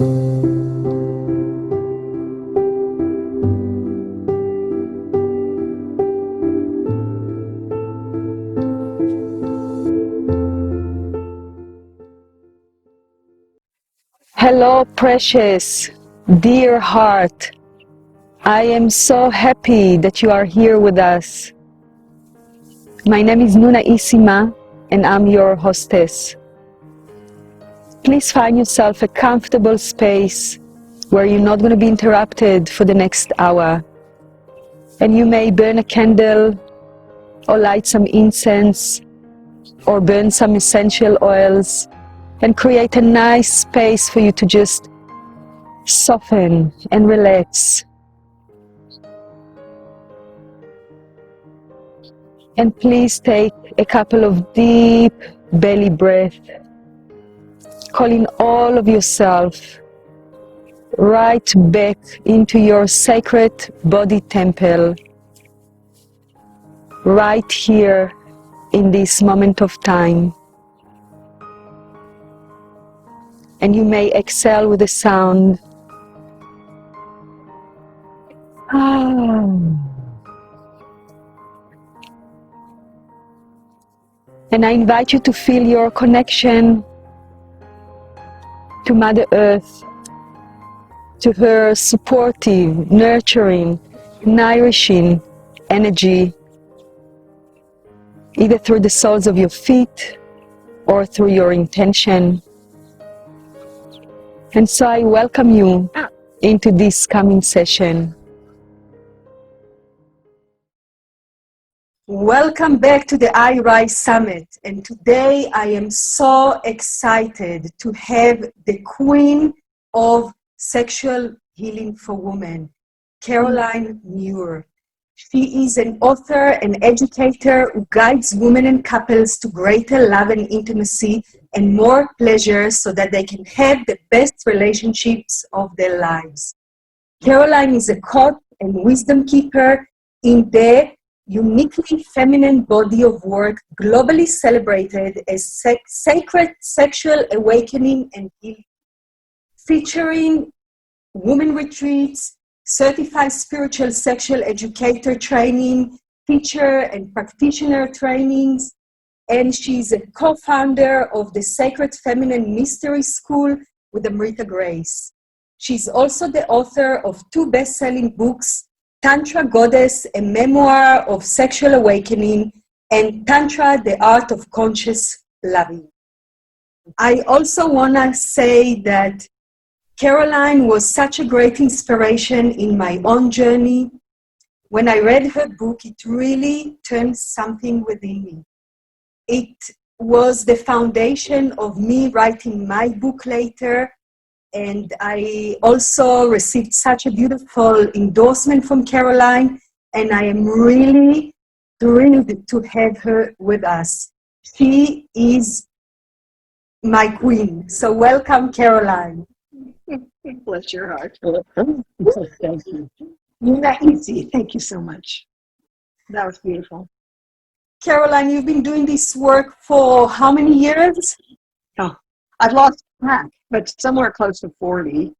Hello, precious, dear heart. I am so happy that you are here with us. My name is Nuna Isima, and I'm your hostess. Please find yourself a comfortable space where you're not going to be interrupted for the next hour. And you may burn a candle, or light some incense, or burn some essential oils, and create a nice space for you to just soften and relax. And please take a couple of deep belly breaths, calling all of yourself right back into your sacred body temple, right here in this moment of time. And you may exhale with a sound. And I invite you to feel your connection to Mother Earth, to her supportive, nurturing, nourishing energy, either through the soles of your feet or through your intention. And so I welcome you into this coming session. Welcome back to the I Rise Summit, and today I am so excited to have the Queen of Sexual Healing for Women, Caroline Muir. She is an author and educator who guides women and couples to greater love and intimacy and more pleasure so that they can have the best relationships of their lives. Caroline is a coach and wisdom keeper in the uniquely feminine body of work globally celebrated as sacred sexual awakening and healing, featuring women retreats, certified spiritual sexual educator training, teacher and practitioner trainings, and she's a co-founder of the Sacred Feminine Mystery School with Amrita Grace. She's also the author of 2 best-selling books, Tantra Goddess, a Memoir of Sexual Awakening, and Tantra, the Art of Conscious Loving. I also want to say that Caroline was such a great inspiration in my own journey. When I read her book, it really turned something within me. It was the foundation of me writing my book later. And I also received such a beautiful endorsement from Caroline, and I am really thrilled to have her with us. She is my queen. So welcome, Caroline. Bless your heart. Thank you. You're not easy. Thank you so much. That was beautiful. Caroline, you've been doing this work for how many years? Oh, I've lost track, but somewhere close to 40.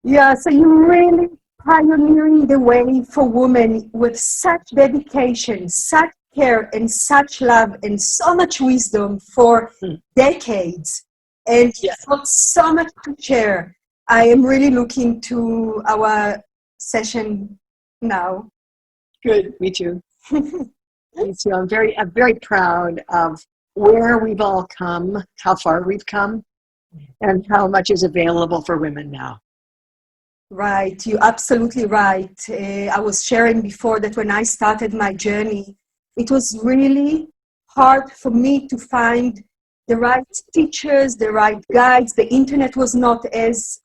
Yeah, so you're really pioneering the way for women with such dedication, such care, and such love, and so much wisdom for decades. And you've got so much to share. I am really looking to our session now. Good, me too. Me too. I'm very proud of where we've all come, how far we've come, and how much is available for women now. Right, you're absolutely right. I was sharing before that when I started my journey, it was really hard for me to find the right teachers, the right guides. The internet was not as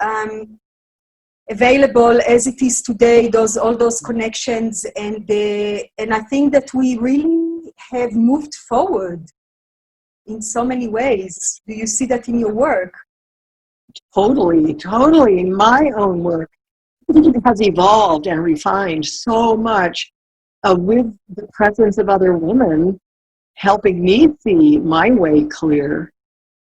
available as it is today, all those connections. And I think that we really have moved forward in so many ways. Do you see that in your work? Totally. My own work has evolved and refined so much with the presence of other women helping me see my way clear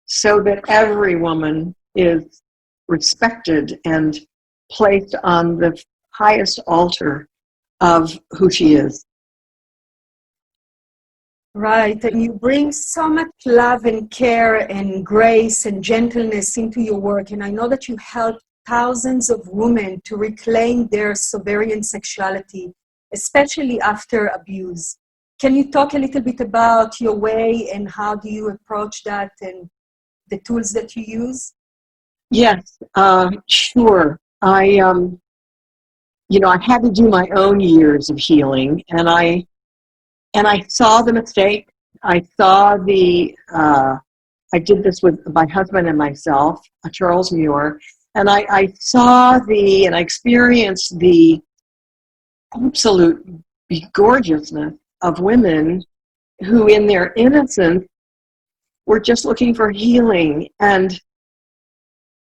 so that every woman is respected and placed on the highest altar of who she is. Right, and you bring so much love and care and grace and gentleness into your work, and I know that you help thousands of women to reclaim their sovereign sexuality, especially after abuse. Can you talk a little bit about your way and how do you approach that and the tools that you use? Yes, sure. I had to do my own years of healing, and I saw the mistake. I saw I did this with my husband and myself, Charles Muir, and I saw and I experienced the absolute gorgeousness of women who in their innocence were just looking for healing. And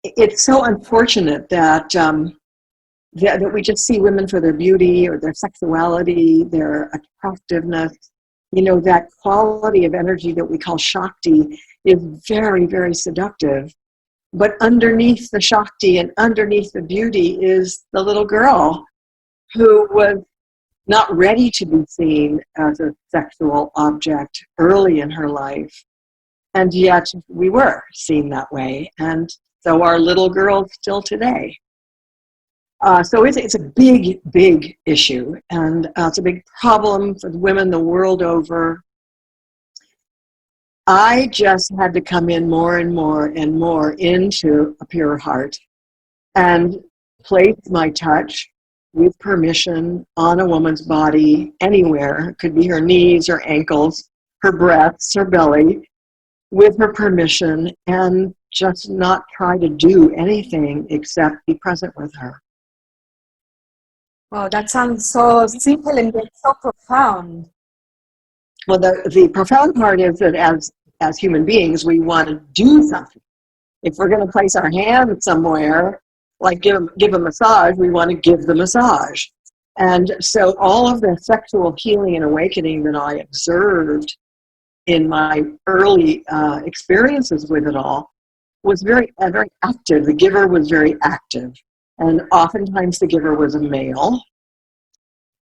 it's so unfortunate that that we just see women for their beauty or their sexuality, their attractiveness. That quality of energy that we call Shakti is very, very seductive. But underneath the Shakti and underneath the beauty is the little girl who was not ready to be seen as a sexual object early in her life. And yet we were seen that way. And so are little girls still today. So it's a big, big issue, and it's a big problem for women the world over. I just had to come in more and more and more into a pure heart and place my touch with permission on a woman's body anywhere. It could be her knees, her ankles, her breasts, her belly, with her permission, and just not try to do anything except be present with her. Wow, that sounds so simple and yet so profound. Well, the profound part is that as human beings, we want to do something. If we're going to place our hand somewhere, like give a massage, we want to give the massage. And so all of the sexual healing and awakening that I observed in my early experiences with it all was very active. The giver was very active. And oftentimes the giver was a male.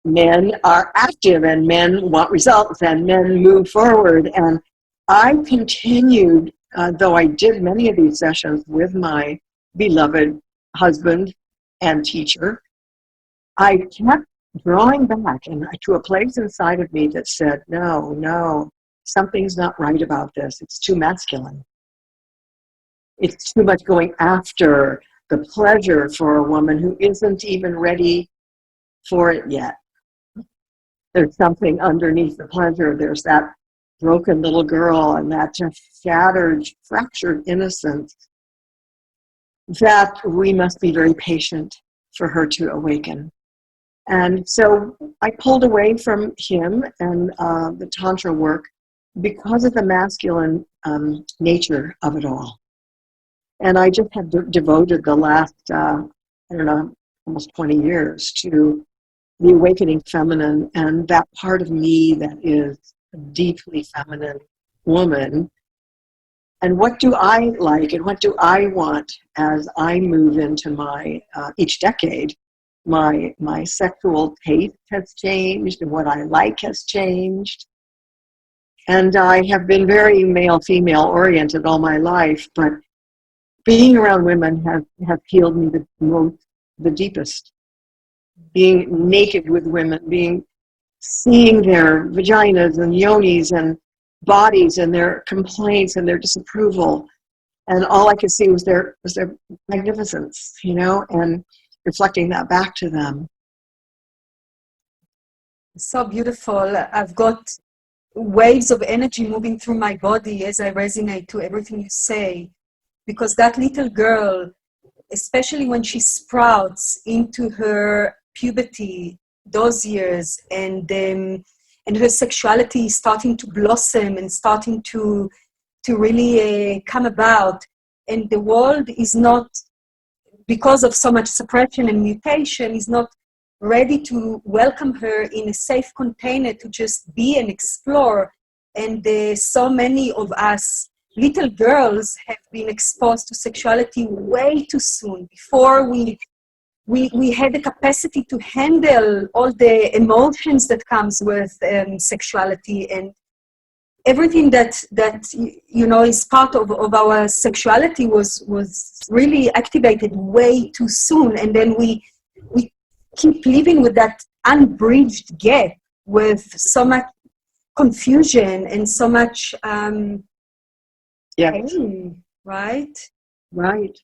Men are active and men want results and men move forward. And I continued, though I did many of these sessions with my beloved husband and teacher, I kept drawing back and to a place inside of me that said, no, something's not right about this. It's too masculine. It's too much going after the pleasure for a woman who isn't even ready for it yet. There's something underneath the pleasure. There's that broken little girl and that just shattered, fractured innocence that we must be very patient for her to awaken. And so I pulled away from him and the Tantra work because of the masculine nature of it all. And I just have devoted the last, almost 20 years to the awakening feminine and that part of me that is a deeply feminine woman. And what do I like and what do I want as I move into my, each decade, my sexual taste has changed and what I like has changed. And I have been very male-female oriented all my life, but being around women has healed me the deepest. Being naked with women, seeing their vaginas and yonis and bodies and their complaints and their disapproval, and all I could see was their magnificence, and reflecting that back to them. So beautiful. I've got waves of energy moving through my body as I resonate to everything you say, because that little girl, especially when she sprouts into her puberty, those years, and her sexuality is starting to blossom and starting to really come about, and the world is not, because of so much suppression and mutation, is not ready to welcome her in a safe container to just be and explore. And so many of us little girls have been exposed to sexuality way too soon, before we had the capacity to handle all the emotions that comes with sexuality, and everything that is part of our sexuality was really activated way too soon, and then we keep living with that unbridged gap with so much confusion and so much pain, right? Right.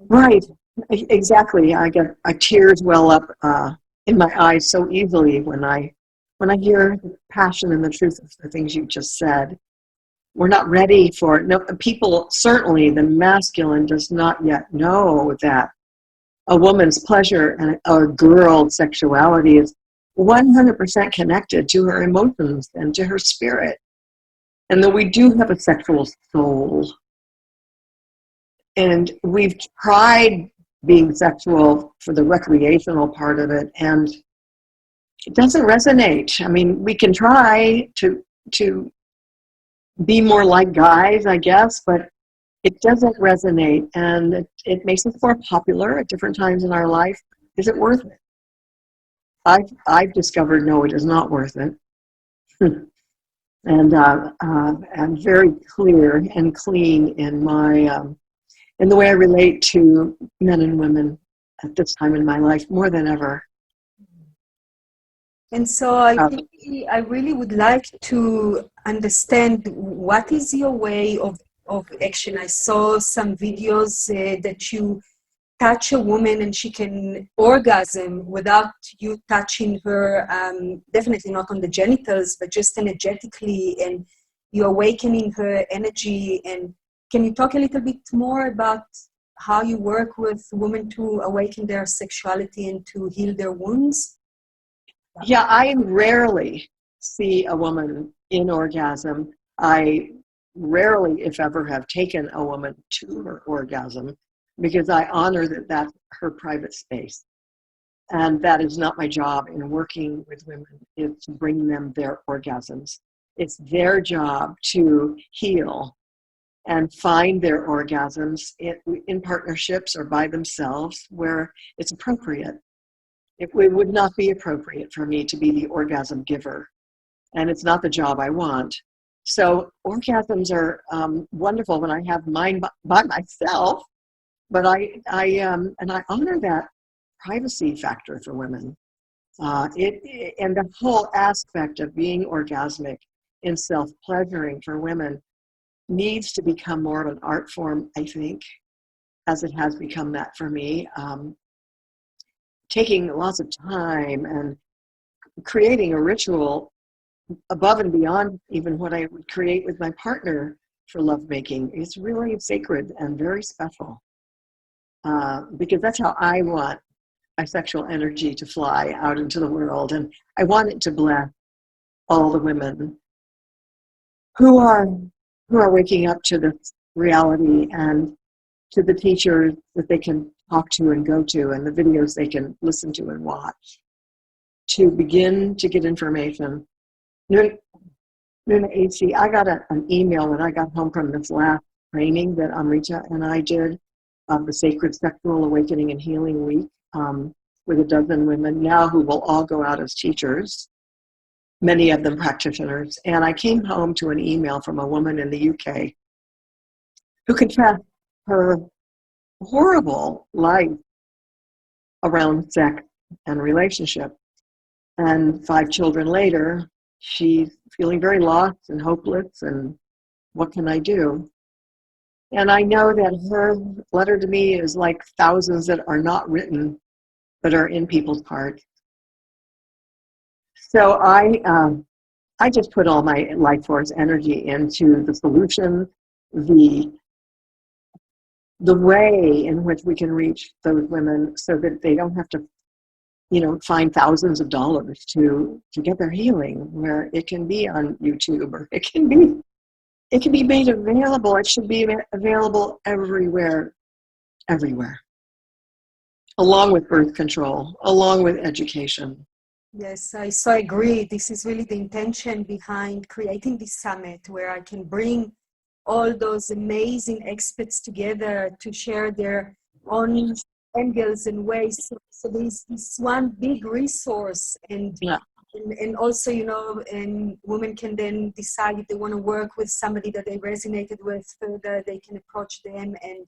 Right. Exactly. I get tears well up in my eyes so easily when I hear the passion and the truth of the things you just said. We're not ready for it. No, people, certainly the masculine does not yet know that a woman's pleasure and a girl's sexuality is 100% connected to her emotions and to her spirit. And that we do have a sexual soul. And we've tried being sexual for the recreational part of it, and it doesn't resonate. I mean, we can try to be more like guys, I guess, but it doesn't resonate, and it makes us more popular at different times in our life. Is it worth it? I've discovered no, it is not worth it. And I'm very clear and clean in my in the way I relate to men and women at this time in my life more than ever. And so I really would like to understand, what is your way of action? I saw some videos that you touch a woman and she can orgasm without you touching her, definitely not on the genitals, but just energetically, and you're awakening her energy. And can you talk a little bit more about how you work with women to awaken their sexuality and to heal their wounds? Yeah, I rarely see a woman in orgasm. I rarely, if ever, have taken a woman to her orgasm, because I honor that that's her private space. And that is not my job in working with women, is to bring them their orgasms. It's their job to heal and find their orgasms in partnerships or by themselves where it's appropriate. It would not be appropriate for me to be the orgasm giver, and it's not the job I want. So orgasms are wonderful when I have mine by myself, but I honor that privacy factor for women. And the whole aspect of being orgasmic in self-pleasuring for women needs to become more of an art form, I think, as it has become that for me. Taking lots of time and creating a ritual above and beyond even what I would create with my partner for lovemaking is really sacred and very special, because that's how I want my sexual energy to fly out into the world, and I want it to bless all the women who are waking up to this reality, and to the teachers that they can talk to and go to, and the videos they can listen to and watch, to begin to get information. Nuna AC, I got an email that I got home from this last training that Amrita and I did of the Sacred Sexual Awakening and Healing Week, with a dozen women now who will all go out as teachers, many of them practitioners. And I came home to an email from a woman in the UK who confessed her horrible life around sex and relationship. And 5 children later, she's feeling very lost and hopeless, and what can I do? And I know that her letter to me is like thousands that are not written, but are in people's hearts. So I just put all my life force energy into the solution, the way in which we can reach those women so that they don't have to, find thousands of dollars to get their healing, where it can be on YouTube, or it can be made available. It should be available everywhere, along with birth control, along with education. Yes, I so agree. This is really the intention behind creating this summit, where I can bring all those amazing experts together to share their own angles and ways. So there's this one big resource, Yeah. and also, you know, and women can then decide if they want to work with somebody that they resonated with further, they can approach them and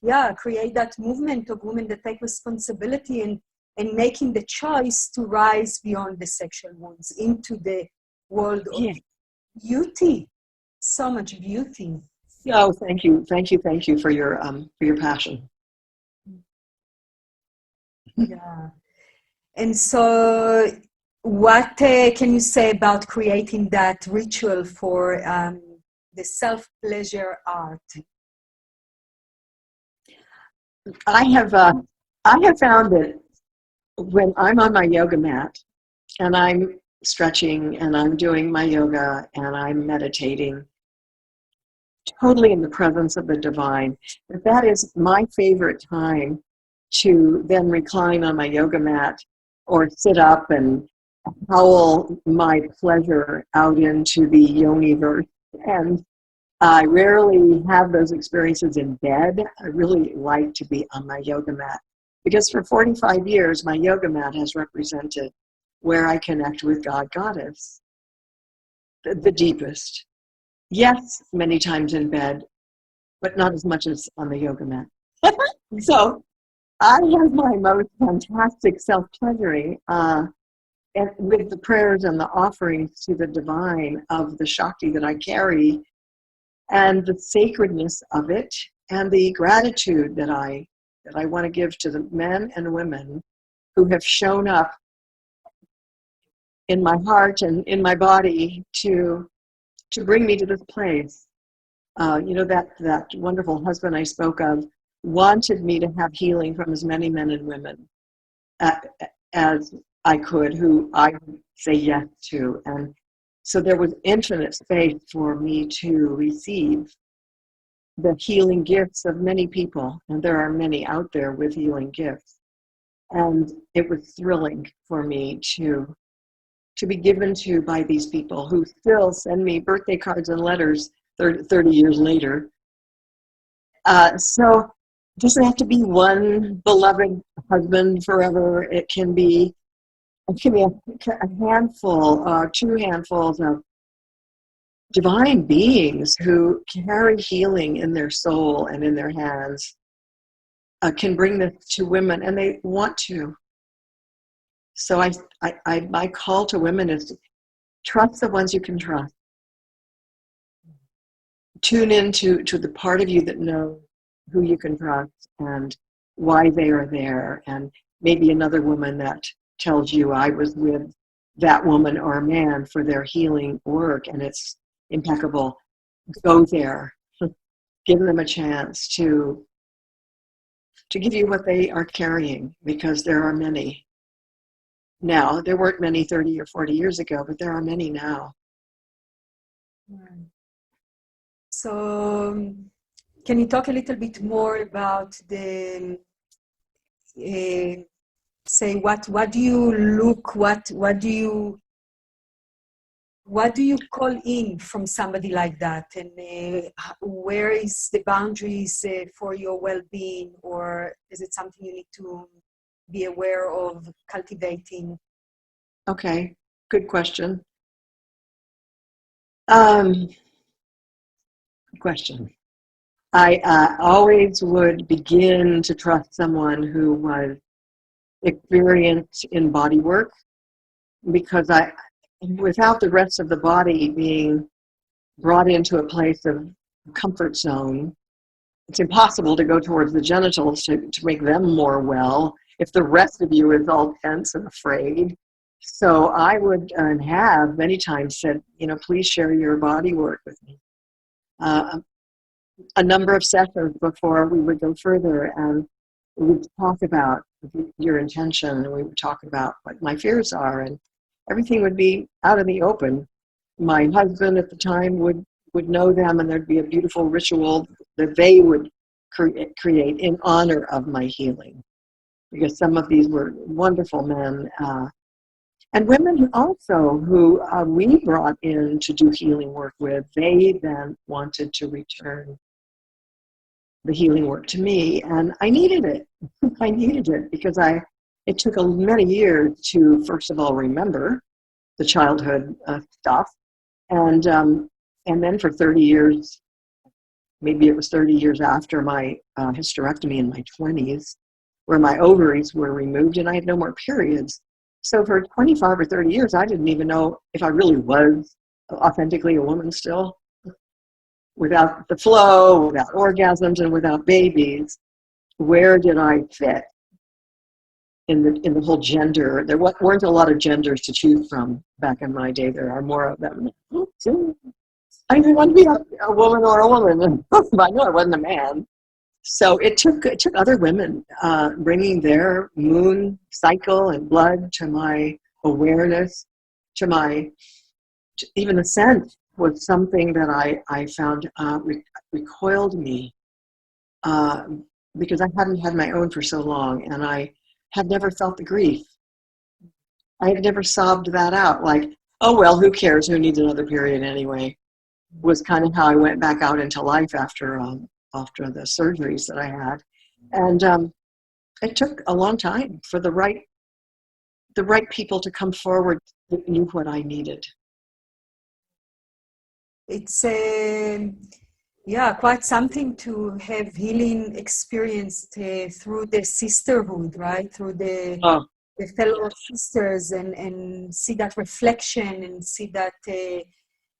yeah, create that movement of women that take responsibility and making the choice to rise beyond the sexual wounds into the world of Yeah. beauty. So much beauty. Oh, thank you, thank you, thank you for your passion. Yeah. And so, what can you say about creating that ritual for the self-pleasure art? I have found that when I'm on my yoga mat and I'm stretching and I'm doing my yoga and I'm meditating, totally in the presence of the divine, that is my favorite time to then recline on my yoga mat or sit up and howl my pleasure out into the yoni-verse. And I rarely have those experiences in bed. I really like to be on my yoga mat because for 45 years, my yoga mat has represented where I connect with God, Goddess, the deepest. Yes, many times in bed, but not as much as on the yoga mat. So I have my most fantastic self-pleasuring and with the prayers and the offerings to the divine of the Shakti that I carry and the sacredness of it and the gratitude that I want to give to the men and women who have shown up in my heart and in my body to bring me to this place. You know, that wonderful husband I spoke of wanted me to have healing from as many men and women as I could, who I would say yes to. And so there was infinite space for me to receive the healing gifts of many people. And there are many out there with healing gifts. And it was thrilling for me to be given to by these people who still send me birthday cards and letters 30 years later. So it doesn't have to be one beloved husband forever. It can be a handful, two handfuls of divine beings who carry healing in their soul and in their hands, can bring this to women, and they want to. So my call to women is to trust the ones you can trust. Tune into the part of you that knows who you can trust and why they are there, and maybe another woman that tells you, I was with that woman or man for their healing work and it's impeccable. Go there. Give them a chance to give you what they are carrying, because there are many now. There weren't many 30 or 40 years ago, but there are many now. So, can you talk a little bit more about the say what do you look, what do you call in from somebody like that, and where is the boundaries for your well-being, or is it something you need to be aware of cultivating? Okay, good question. Question. I always would begin to trust someone who was experienced in body work, because without the rest of the body being brought into a place of comfort zone, it's impossible to go towards the genitals to make them more well if the rest of you is all tense and afraid. So I would have many times said, please share your body work with me. A number of sessions before we would go further, and we would talk about your intention, and we would talk about what my fears are, and everything would be out in the open. My husband at the time would know them, and there'd be a beautiful ritual that they would create in honor of my healing, because some of these were wonderful men And women also who we brought in to do healing work with, they then wanted to return the healing work to me, and I needed it. I needed it because it took many years to, first of all, remember the childhood stuff, and then for 30 years, maybe it was 30 years after my hysterectomy in my 20s, where my ovaries were removed and I had no more periods. So for 25 or 30 years, I didn't even know if I really was authentically a woman still, without the flow, without orgasms, and without babies. Where did I fit in the whole gender? There weren't a lot of genders to choose from back in my day. There are more of them. I didn't want to be a woman or a woman. I knew I wasn't a man. So it took other women bringing their moon cycle and blood to my awareness, even the scent was something that I found recoiled me because I hadn't had my own for so long, and I had never felt the grief. I had never sobbed that out, like, oh well, who cares? Who needs another period anyway? Was kind of how I went back out into life after the surgeries that I had, and it took a long time for the right people to come forward that knew what I needed. It's quite something to have healing experienced through the sisterhood, right? Through the fellow sisters, and see that reflection, and see that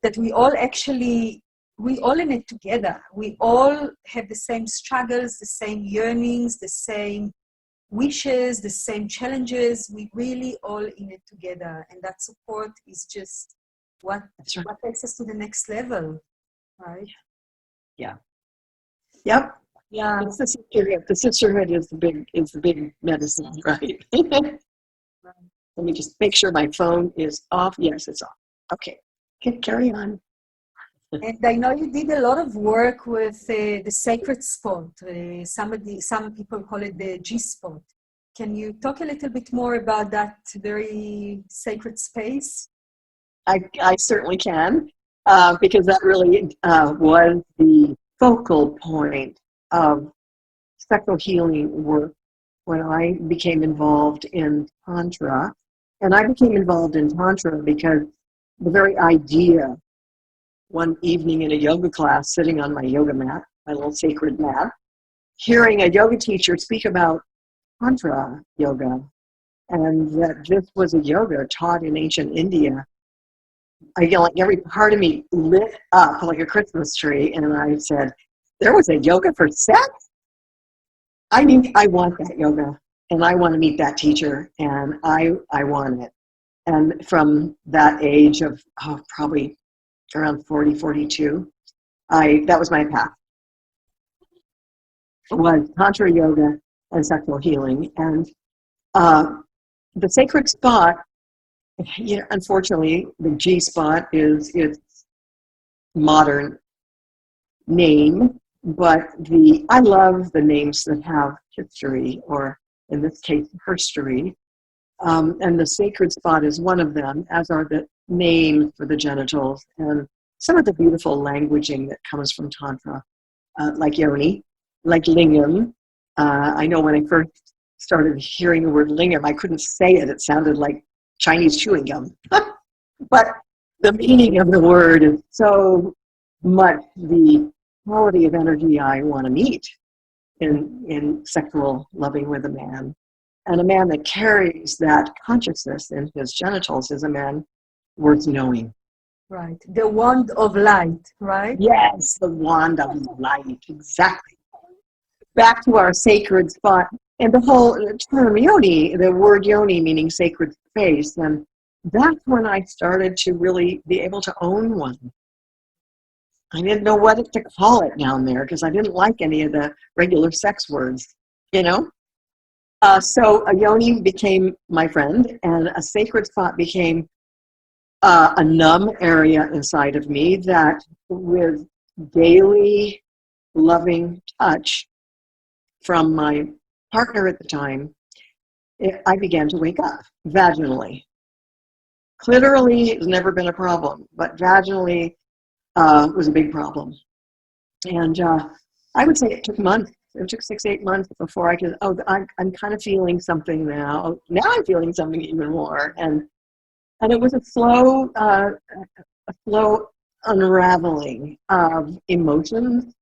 that we all in it together. We all have the same struggles, the same yearnings, the same wishes, the same challenges. We really all in it together, and that support is just what takes us to the next level, right? Yeah. Yep. Yeah. It's the sisterhood. The sisterhood is the big medicine, right? Let me just make sure my phone is off. Yes, it's off. Okay. Carry on. And I know you did a lot of work with the sacred spot. Some people call it the G spot. Can you talk a little bit more about that very sacred space? I certainly can, because that really was the focal point of sexual healing work when I became involved in Tantra. And I became involved in Tantra because the very idea, one evening in a yoga class, sitting on my yoga mat, my little sacred mat, hearing a yoga teacher speak about Tantra yoga, and that this was a yoga taught in ancient India. Like every part of me lit up like a Christmas tree, and I said, there was a yoga for sex? I want that yoga, and I want to meet that teacher, and I want it. And from that age of probably around 40, 42, that was my path. It was Tantra yoga and sexual healing. And the sacred spot, unfortunately, the G spot is its modern name, but I love the names that have history, or in this case, herstory. And the sacred spot is one of them, as are the names for the genitals and some of the beautiful languaging that comes from Tantra, like yoni, like lingam. I know when I first started hearing the word lingam, I couldn't say it. It sounded like Chinese chewing gum. But the meaning of the word is so much the quality of energy I want to meet in sexual loving with a man. And a man that carries that consciousness in his genitals is a man worth knowing. Right. The wand of light, right? Yes, the wand of light, exactly. Back to our sacred spot. And the whole term yoni, the word yoni meaning sacred space. And that's when I started to really be able to own one. I didn't know what to call it down there because I didn't like any of the regular sex words, So a yoni became my friend, and a sacred spot became a numb area inside of me that, with daily loving touch from my partner at the time, I began to wake up vaginally. Clitorally has never been a problem, but vaginally was a big problem. And I would say it took months. It took 6-8 months before I could, I'm kind of feeling something now. Now I'm feeling something even more. And it was a slow unraveling of emotions,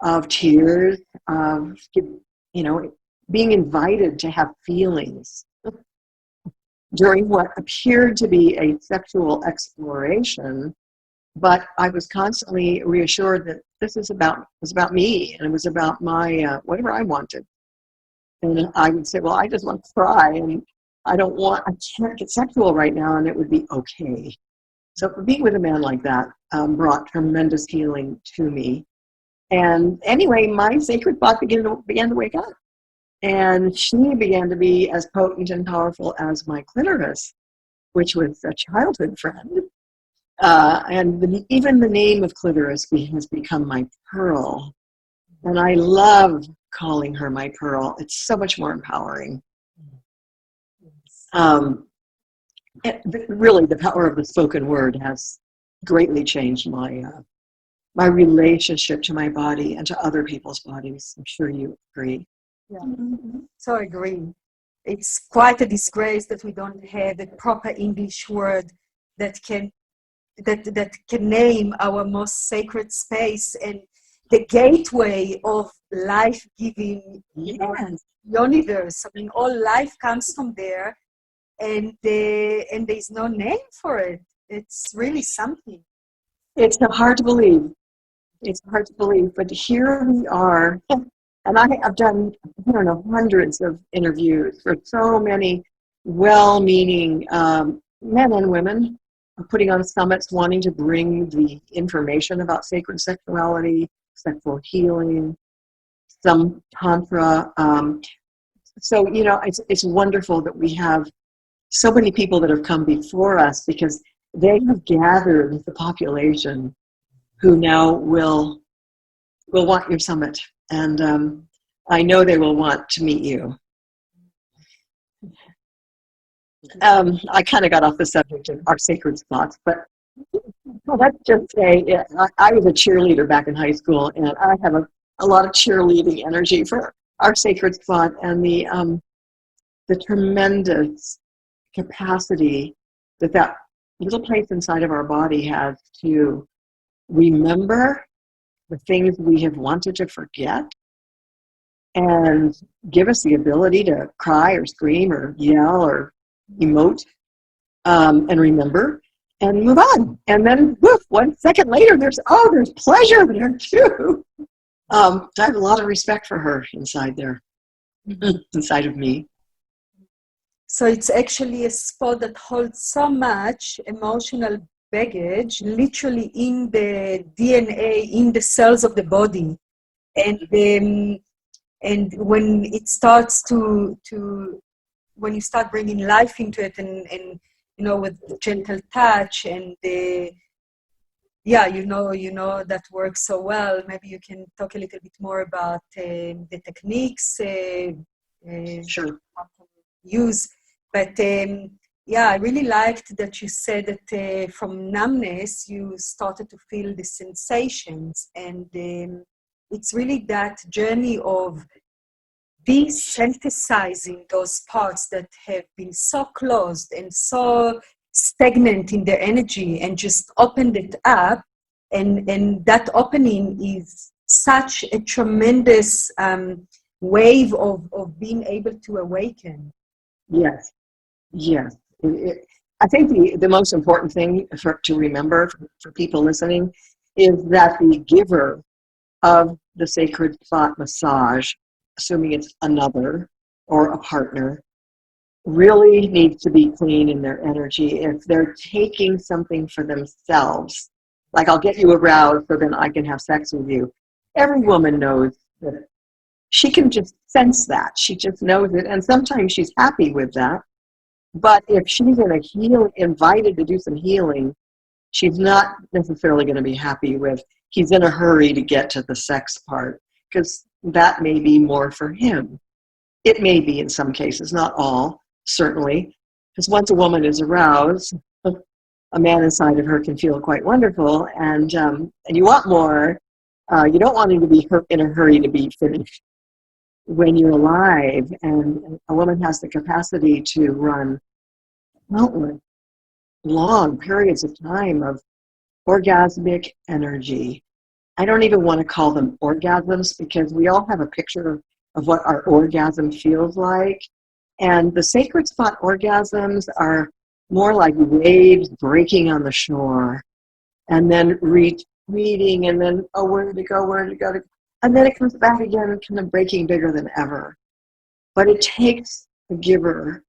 of tears, of, being invited to have feelings during what appeared to be a sexual exploration. But I was constantly reassured that this was about me, and it was about my whatever I wanted. And I would say, well, I just want to cry, and I can't get sexual right now, and it would be okay. So being with a man like that brought tremendous healing to me. And anyway, my sacred thought began to wake up, and she began to be as potent and powerful as my clitoris, which was a childhood friend. And even the name of clitoris has become my pearl. And I love calling her my pearl. It's so much more empowering. Really, the power of the spoken word has greatly changed my relationship to my body and to other people's bodies. I'm sure you agree. Yeah. So I agree. It's quite a disgrace that we don't have a proper English word that can name our most sacred space and the gateway of life-giving universe. I mean, all life comes from there, and there's no name for it. It's really something. It's hard to believe. It's hard to believe, but here we are. And I have done, hundreds of interviews for so many well-meaning men and women, putting on summits, wanting to bring the information about sacred sexuality, sexual healing, some tantra. So, it's wonderful that we have so many people that have come before us, because they have gathered the population who now will want your summit. And I know they will want to meet you. I kind of got off the subject of our sacred spots, but let's just say I was a cheerleader back in high school, and I have a lot of cheerleading energy for our sacred spot and the tremendous capacity that little place inside of our body has to remember the things we have wanted to forget, and give us the ability to cry or scream or yell or emote, and remember and move on. And then, woof, 1 second later, there's pleasure there too. I have a lot of respect for her inside there, inside of me. So it's actually a spot that holds so much emotional baggage, literally in the DNA, in the cells of the body. And when it starts when you start bringing life into it, and with gentle touch, and that works so well. Maybe you can talk a little bit more about the techniques Sure. use. But I really liked that you said that from numbness you started to feel the sensations, and it's really that journey of desensitizing those parts that have been so closed and so stagnant in their energy, and just opened it up, and that opening is such a tremendous wave of being able to awaken. Yes. I think the most important thing to remember for people listening is that the giver of the sacred spot massage, assuming it's another or a partner, really needs to be clean in their energy. If they're taking something for themselves, like, I'll get you aroused so then I can have sex with you. Every woman knows that she can just sense that. She just knows it. And sometimes she's happy with that. But if she's invited to do some healing, she's not necessarily going to be happy with, he's in a hurry to get to the sex part, because that may be more for him. It may be in some cases, not all, certainly. Because once a woman is aroused, a man inside of her can feel quite wonderful, and you want more. You don't want him to be in a hurry to be finished. When you're alive, and a woman has the capacity to run countless long periods of time of orgasmic energy. I don't even want to call them orgasms, because we all have a picture of what our orgasm feels like. And the sacred spot orgasms are more like waves breaking on the shore, and then retreating, and then, oh, where did it go, where did it go? And then it comes back again, and kind of breaking bigger than ever. But it takes a giver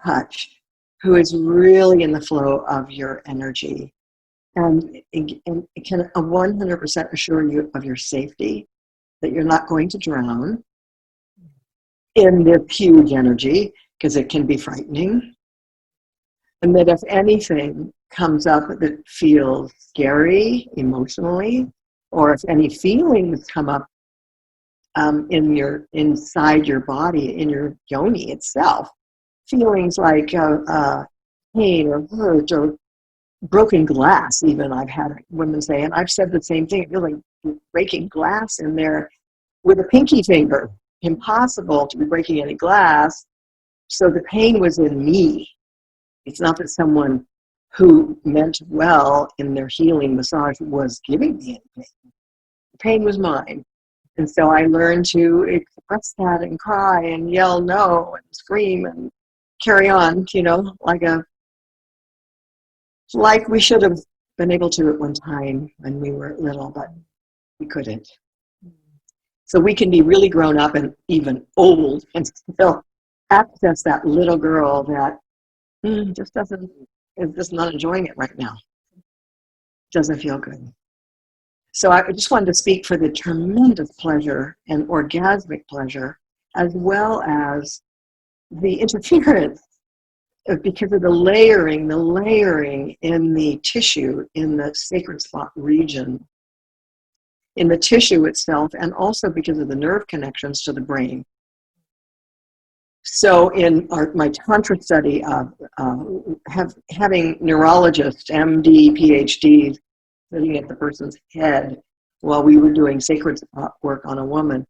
touch who is really in the flow of your energy. And it can 100% assure you of your safety, that you're not going to drown in this huge energy, because it can be frightening. And that if anything comes up that feels scary emotionally, or if any feelings come up inside your body, in your yoni itself, feelings like pain or hurt or broken glass, even I've had women say, and I've said the same thing, it feels like you're breaking glass in there with a pinky finger. Impossible to be breaking any glass. So the pain was in me. It's not that someone who meant well in their healing massage was giving me any pain. The pain was mine. And so I learned to express that and cry and yell no and scream and carry on, like we should have been able to at one time when we were little, but we couldn't. So we can be really grown up and even old and still access that little girl that is just not enjoying it right now. Doesn't feel good. So I just wanted to speak for the tremendous pleasure and orgasmic pleasure, as well as the interference, because of the layering in the tissue, in the sacred spot region, in the tissue itself, and also because of the nerve connections to the brain. So in my Tantra study of having neurologists, MD, PhDs, sitting at the person's head while we were doing sacred spot work on a woman,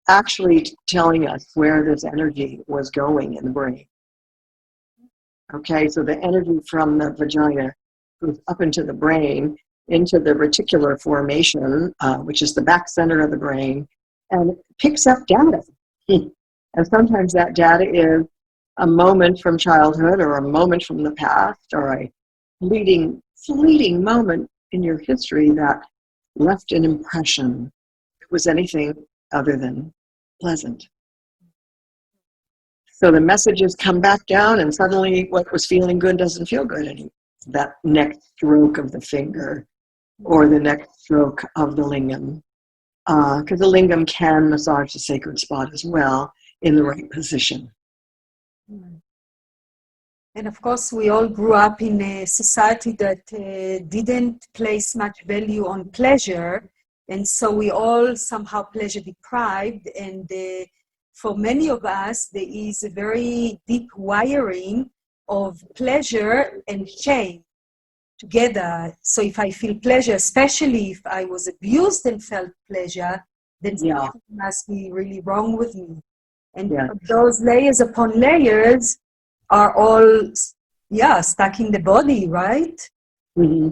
actually telling us where this energy was going in the brain. Okay, so the energy from the vagina goes up into the brain, into the reticular formation, which is the back center of the brain, and picks up data. And sometimes that data is a moment from childhood, or a moment from the past, or a fleeting moment in your history that left an impression. It was anything other than pleasant. So the messages come back down, and suddenly what was feeling good doesn't feel good anymore. That next stroke of the finger, or the next stroke of the lingam. Because the lingam can massage the sacred spot as well, in the right position. And of course, we all grew up in a society that didn't place much value on pleasure. And so we all somehow pleasure deprived. And for many of us, there is a very deep wiring of pleasure and shame together. So if I feel pleasure, especially if I was abused and felt pleasure, then something must be really wrong with me. And those layers upon layers are all, stuck in the body, right? Mm-hmm.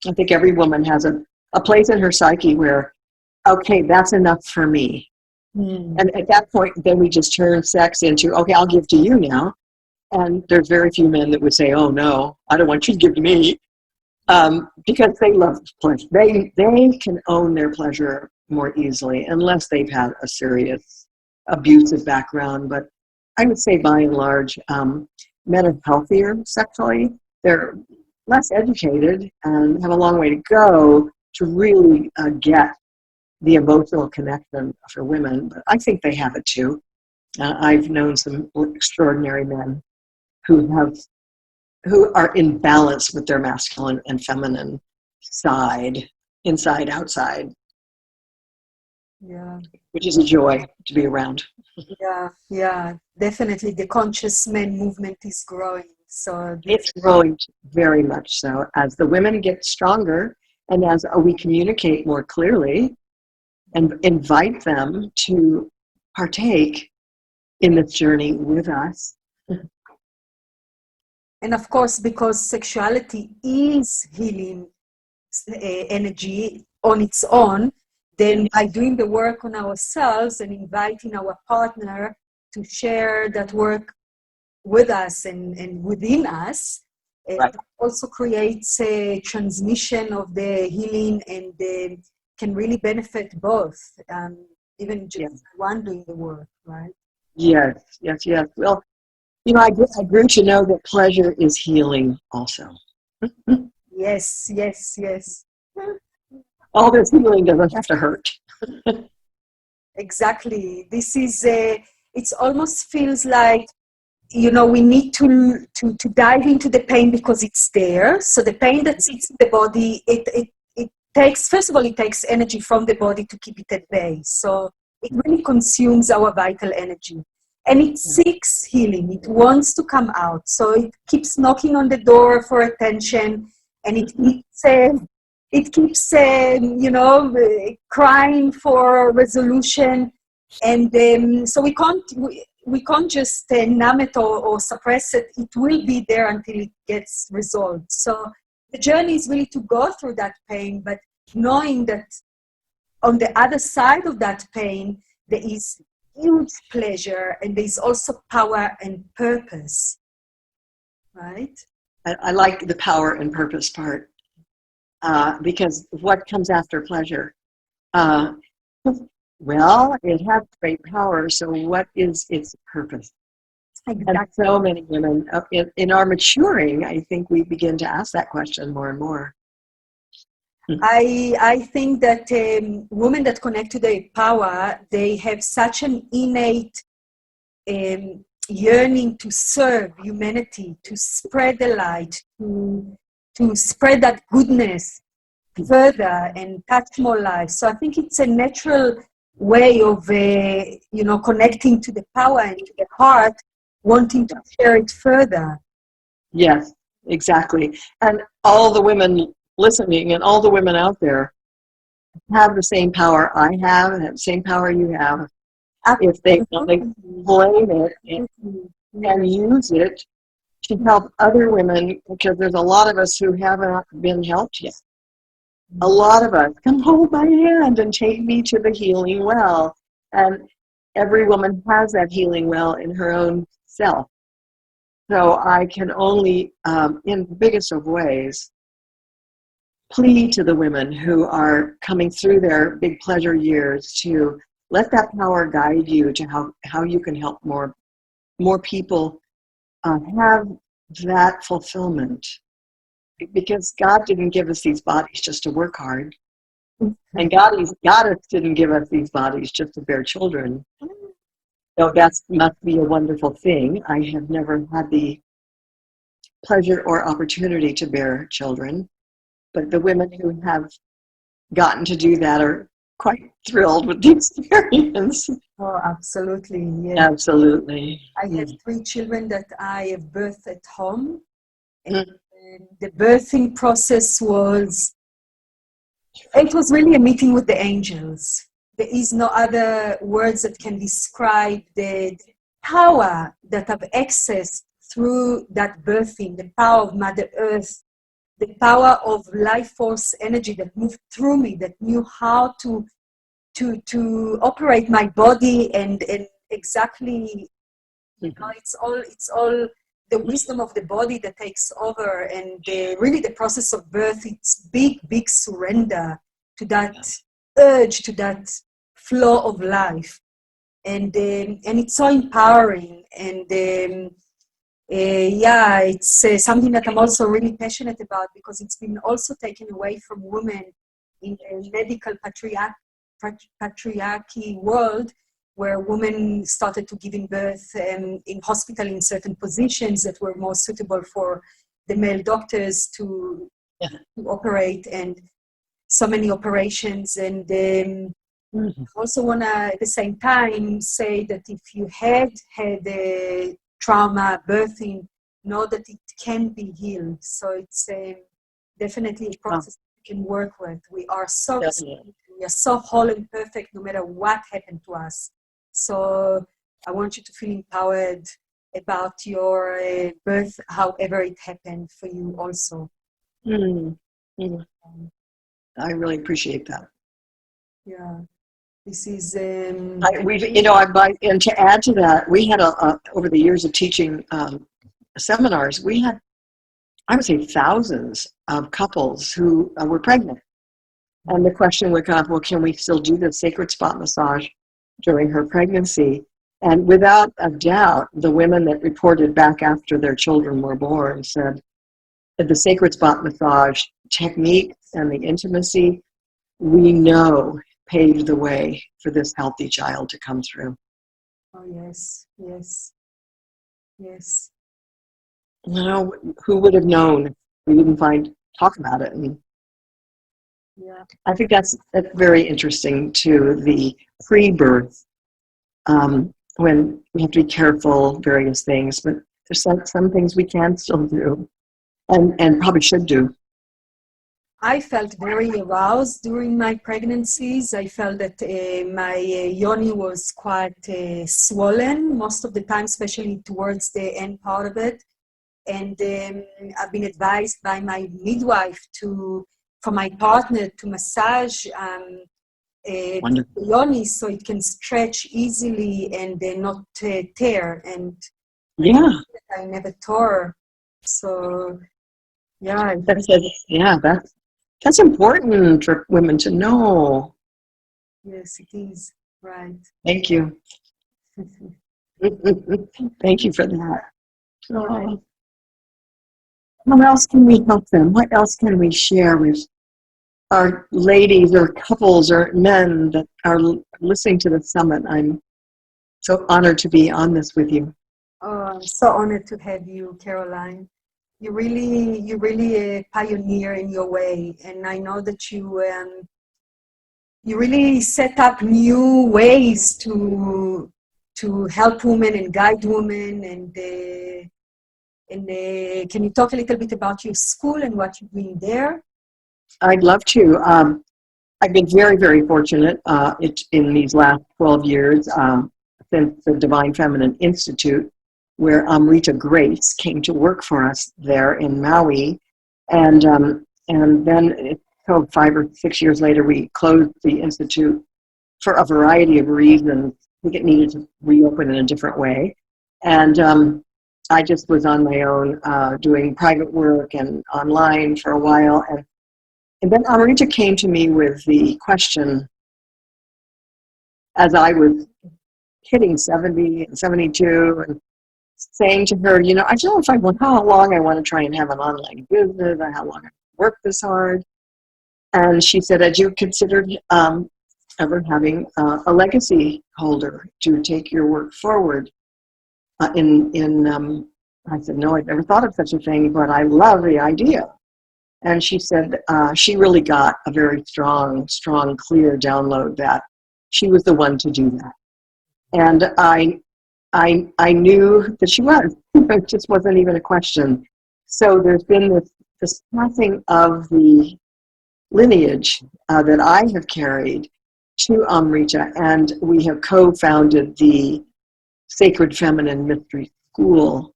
I think every woman has a place in her psyche where, okay, that's enough for me. And at that point, then we just turn sex into, okay, I'll give to you now. And there's very few men that would say, oh no, I don't want you to give to me. Because they love pleasure. They can own their pleasure more easily, unless they've had a serious abusive background. But I would say by and large, men are healthier sexually. They're less educated and have a long way to go to really get the emotional connection for women. But I think they have it too. I've known some extraordinary men who are in balance with their masculine and feminine side, inside, outside. Yeah. Which is a joy to be around. Yeah, definitely. The conscious men movement is growing. So It's growing very much so. As the women get stronger and as we communicate more clearly and invite them to partake in this journey with us. and of course, because sexuality is healing energy on its own, then by doing the work on ourselves and inviting our partner to share that work with us and within us, Right. it also creates a transmission of the healing and can really benefit both, even just one doing the work, right? Yes. Well, I grew to know that pleasure is healing also. Yes. All this healing doesn't have to hurt. Exactly. This is it almost feels like, we need to dive into the pain because it's there. So the pain that sits in the body, it takes, first of all, it takes energy from the body to keep it at bay. So it really consumes our vital energy. And it seeks healing. It wants to come out. So it keeps knocking on the door for attention, and it keeps crying for resolution. And so we can't just numb it or suppress it. It will be there until it gets resolved. So the journey is really to go through that pain, but knowing that on the other side of that pain, there is huge pleasure and there's also power and purpose, right? I like the power and purpose part because what comes after pleasure? Well, it has great power, so what is its purpose? Exactly. And so many women, in our maturing, I think we begin to ask that question more and more. I think that women that connect to their power, they have such an innate yearning to serve humanity, to spread the light, to spread that goodness further and touch more lives. So I think it's a natural way of connecting to the power and to the heart, wanting to share it further. Yes, exactly. And all the women listening and all the women out there have the same power I have and the same power you have. If they want to claim it and use it to help other women, because there's a lot of us who haven't been helped yet. A lot of us, come hold my hand and take me to the healing well. And every woman has that healing well in her own self. So I can only, in the biggest of ways, plead to the women who are coming through their big pleasure years to let that power guide you to how you can help more people have that fulfillment. Because God didn't give us these bodies just to work hard. And God didn't give us these bodies just to bear children. So that must be a wonderful thing. I have never had the pleasure or opportunity to bear children. But the women who have gotten to do that are quite thrilled with the experience. Oh, absolutely. Yes. Absolutely. I have 3 children that I have birthed at home. And the birthing process was really a meeting with the angels. There is no other words that can describe the power that I've accessed through that birthing, the power of Mother Earth, the power of life force energy that moved through me, that knew how to operate my body and exactly, it's all the wisdom of the body that takes over, and really the process of birth, it's big surrender to that urge, to that flow of life, and it's so empowering, and it's something that I'm also really passionate about, because it's been also taken away from women in a medical patriarchy world, where women started to give birth in hospital in certain positions that were more suitable for the male doctors to operate, and so many operations. And also want to, at the same time, say that if you had a trauma birthing, know that it can be healed. So it's definitely a process we can work with. We are so Definitely. we are so whole and perfect no matter what happened to us. So I want you to feel empowered about your birth, however it happened for you also. Mm. Mm. I really appreciate that. Yeah. This is And to add to that, we had over the years of teaching seminars, we had, I would say, thousands of couples who were pregnant. And the question would come up, well, can we still do the sacred spot massage during her pregnancy? And without a doubt, the women that reported back after their children were born said that the sacred spot massage technique and the intimacy, we know, paved the way for this healthy child to come through. oh yes, yes, yes. You know, who would have known if we didn't talk about it? And Yeah. I think that's very interesting to the pre-birth, when we have to be careful, various things, but there's some things we can still do and probably should do. I felt very aroused during my pregnancies. I felt that my yoni was quite swollen most of the time, especially towards the end part of it. And I've been advised by my midwife for my partner to massage the yoni so it can stretch easily and not tear. And Yeah, I never tore. So yeah, that's important for women to know. yes, it is right. Thank you. Thank you for that. So, how else can we help them? What else can we share with our ladies or couples or men that are listening to the summit? I'm so honored to be on this with you. Oh, I'm so honored to have you, Caroline. You're really a pioneer in your way, and I know that you really set up new ways to help women and guide women. And can you talk a little bit about your school and what you're doing there? I'd love to. I've been very, very fortunate in these last 12 years since the Divine Feminine Institute, where Amrita Grace came to work for us there in Maui. And then 5 or 6 years later, we closed the Institute for a variety of reasons. I think it needed to reopen in a different way. And I just was on my own doing private work and online for a while. And then Amrita came to me with the question, as I was hitting 70 and 72, and saying to her, I don't know how long I want to try and have an online business, or how long I work this hard. And she said, had you considered ever having a legacy holder to take your work forward? I said, no, I've never thought of such a thing, but I love the idea. And she said she really got a very strong, clear download that she was the one to do that. And I knew that she was. It just wasn't even a question. So there's been this passing of the lineage that I have carried to Amrita, and we have co-founded the Sacred Feminine Mystery School,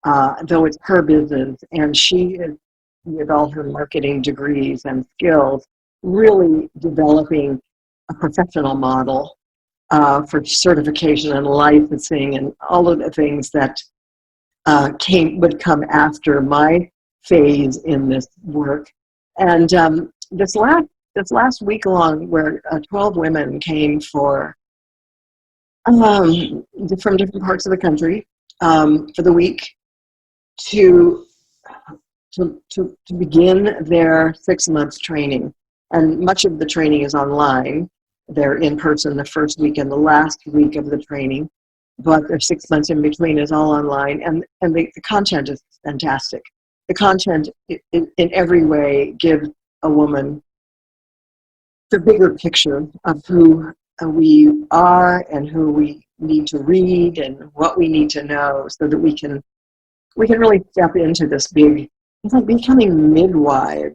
though it's her business, and she is, with all her marketing degrees and skills, really developing a professional model for certification and licensing and all of the things that would come after my phase in this work. And this last week long, where 12 women came from different parts of the country for the week to begin their 6 months training. And much of the training is online. They're in person the first week and the last week of the training, but their 6 months in between is all online. And the content is fantastic. The content in every way gives a woman the bigger picture of who we are and who we need to read and what we need to know, so that we can we can really step into this big, it's like becoming midwife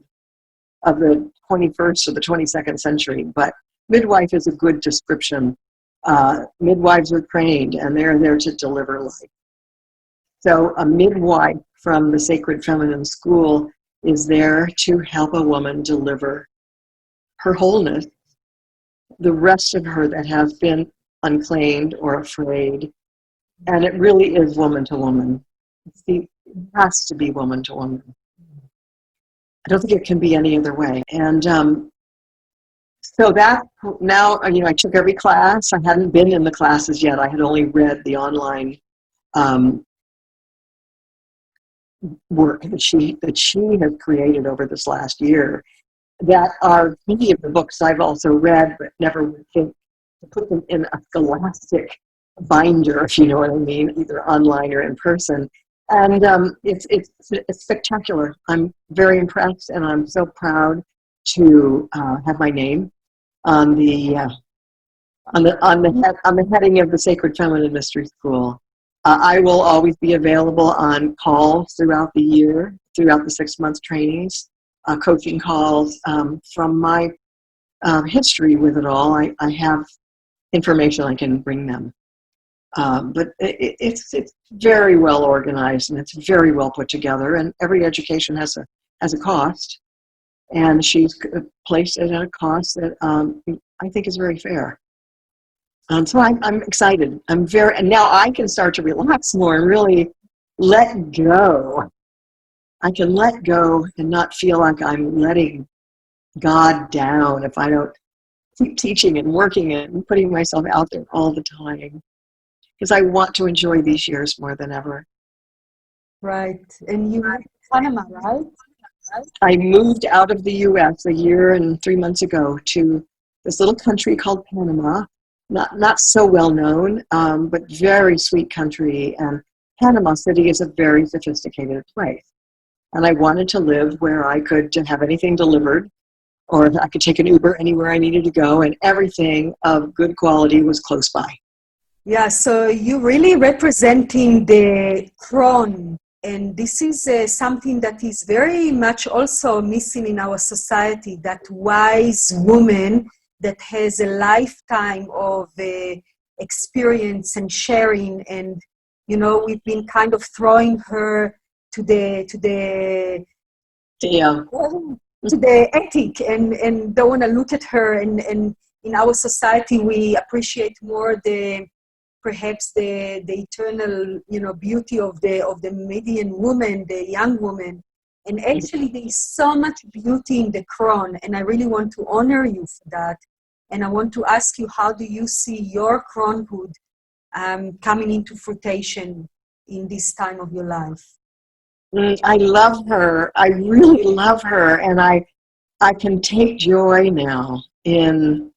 of the 21st or the 22nd century, but midwife is a good description. Midwives are trained and they're there to deliver life. So a midwife from the Sacred Feminine School is there to help a woman deliver her wholeness, the rest of her that has been unclaimed or afraid. And it really is woman to woman. It has to be woman to woman. I don't think it can be any other way. And so that now, I took every class. I hadn't been in the classes yet. I had only read the online work that she has created over this last year. That are many of the books I've also read, but never would think to put them in a scholastic binder, if you know what I mean, either online or in person. And it's spectacular. I'm very impressed, and I'm so proud to have my name on the heading of the Sacred Feminine Mystery School. I will always be available on calls throughout the year, throughout the 6 month trainings, coaching calls. From my history with it all, I have information I can bring them. But it's very well organized, and it's very well put together, and every education has a cost, and she's placed it at a cost that I think is very fair. So I'm excited. And now I can start to relax more and really let go. I can let go and not feel like I'm letting God down if I don't keep teaching and working and putting myself out there all the time. Because I want to enjoy these years more than ever. Right. And you moved to Panama, right? I moved out of the U.S. a year and 3 months ago to this little country called Panama. Not so well known, but very sweet country. And Panama City is a very sophisticated place. And I wanted to live where I could have anything delivered, or I could take an Uber anywhere I needed to go, and everything of good quality was close by. Yeah, so you're really representing the crown, and this is something that is very much also missing in our society, that wise woman that has a lifetime of experience and sharing, and we've been kind of throwing her to the attic and don't want to look at her, and in our society we appreciate more perhaps the eternal beauty of the median woman, the young woman. And actually there is so much beauty in the crown, and I really want to honor you for that. And I want to ask you, how do you see your crownhood coming into fruition in this time of your life? I love her. I really love her. And I can take joy now in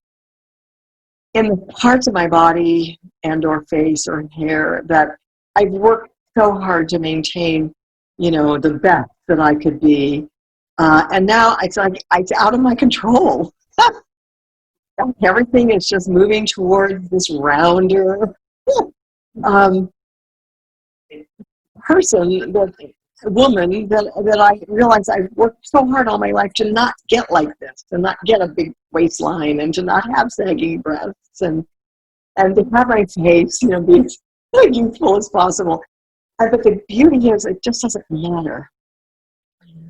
the parts of my body and or face or hair that I've worked so hard to maintain, the best that I could be. And now it's like it's out of my control. Everything is just moving towards this rounder woman that I realize I've worked so hard all my life to not get like this, to not get a big waistline, and to not have sagging breasts, and to have my face, be as youthful as possible. But the beauty is, it just doesn't matter.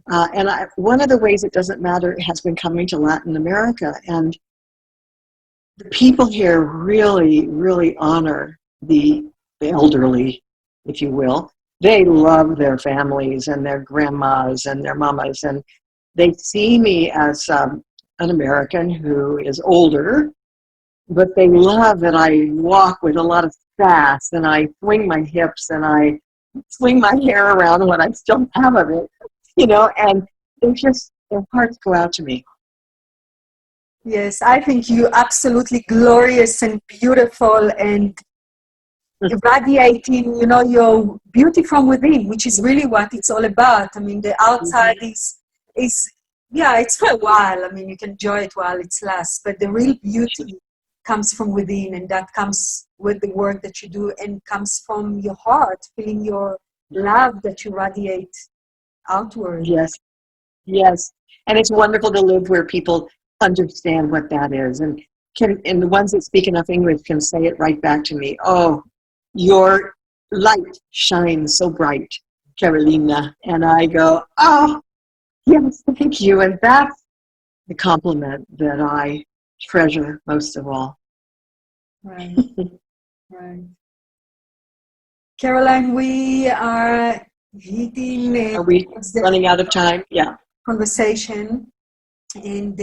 And one of the ways it doesn't matter has been coming to Latin America, and the people here really, really honor the elderly, if you will. They love their families and their grandmas and their mamas, and they see me as an American who is older, but they love that I walk with a lot of sass, and I swing my hips, and I swing my hair around when I still have of it, and their hearts go out to me. Yes, I think you're absolutely glorious and beautiful and irradiating, your beauty from within, which is really what it's all about. I mean, the outside is it's for a while. I mean, you can enjoy it while it lasts, but the real beauty comes from within, and that comes with the work that you do, and comes from your heart, feeling your love that you radiate outward. Yes, yes. And it's wonderful to live where people understand what that is. And the ones that speak enough English can say it right back to me. Oh, your light shines so bright, Carolina. And I go, oh, yes, thank you. And that's the compliment that I treasure most of all. Right, right. Caroline, we are hitting Are we the running out of time? Yeah. conversation. And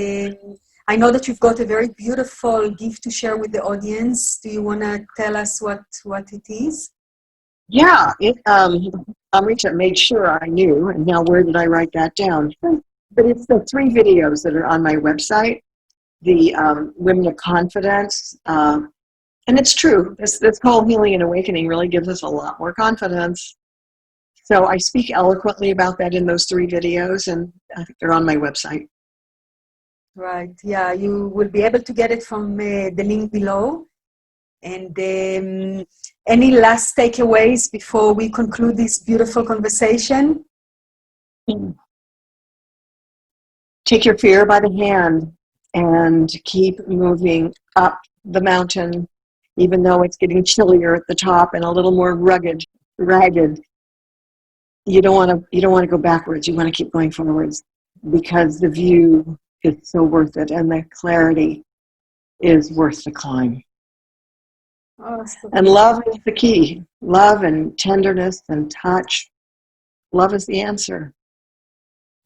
I know that you've got a very beautiful gift to share with the audience. Do you want to tell us what it is? Yeah, Amrita made sure I knew, and now where did I write that down? But it's the 3 videos that are on my website, the Women of Confidence, and it's true, this whole healing and awakening really gives us a lot more confidence. So I speak eloquently about that in those 3 videos, and I think they're on my website. Right, yeah, you will be able to get it from the link below. And any last takeaways before we conclude this beautiful conversation? Take your fear by the hand and keep moving up the mountain, even though it's getting chillier at the top and a little more ragged. You don't want to go backwards. You want to keep going forwards, because the view is so worth it, and the clarity is worth the climb. Awesome. And love is the key. Love and tenderness and touch. Love is the answer.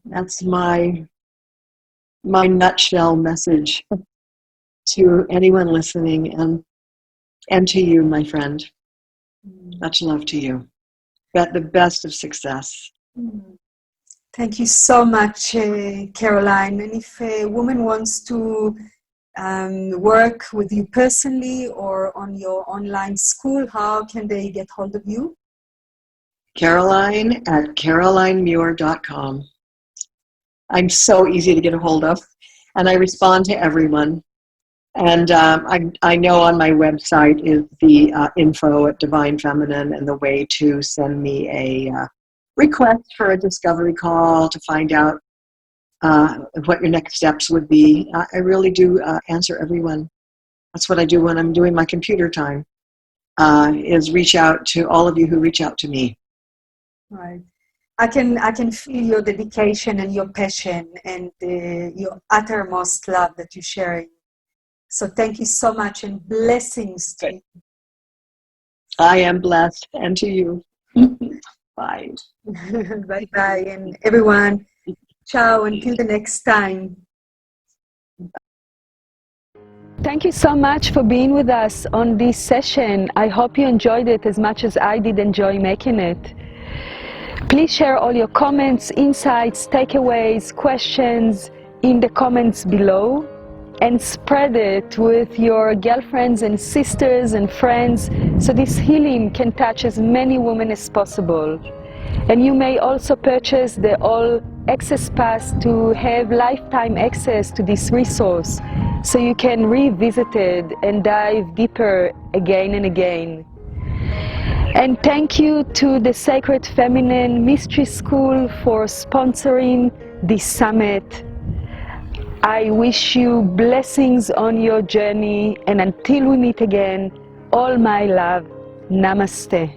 That's my nutshell message to anyone listening, and to you, my friend. Much love to you. The best of success. Thank you so much, Caroline. And if a woman wants to work with you personally or on your online school, how can they get hold of you? Caroline at carolinemuir.com. I'm so easy to get a hold of, and I respond to everyone. And I know on my website is the info at Divine Feminine, and the way to send me a request for a discovery call to find out what your next steps would be. I really do answer everyone. That's what I do when I'm doing my computer time, is reach out to all of you who reach out to me. Right. I can feel your dedication and your passion and your uttermost love that you're sharing. So thank you so much, and blessings to you. I am blessed, and to you. Bye. Bye-bye, and everyone, ciao, until the next time. Thank you so much for being with us on this session. I hope you enjoyed it as much as I did enjoy making it. Please share all your comments, insights, takeaways, questions in the comments below, and spread it with your girlfriends and sisters and friends so this healing can touch as many women as possible. And you may also purchase the All Access Pass to have lifetime access to this resource, so you can revisit it and dive deeper again and again. And thank you to the Sacred Feminine Mystery School for sponsoring this summit. I wish you blessings on your journey, and until we meet again, all my love. Namaste.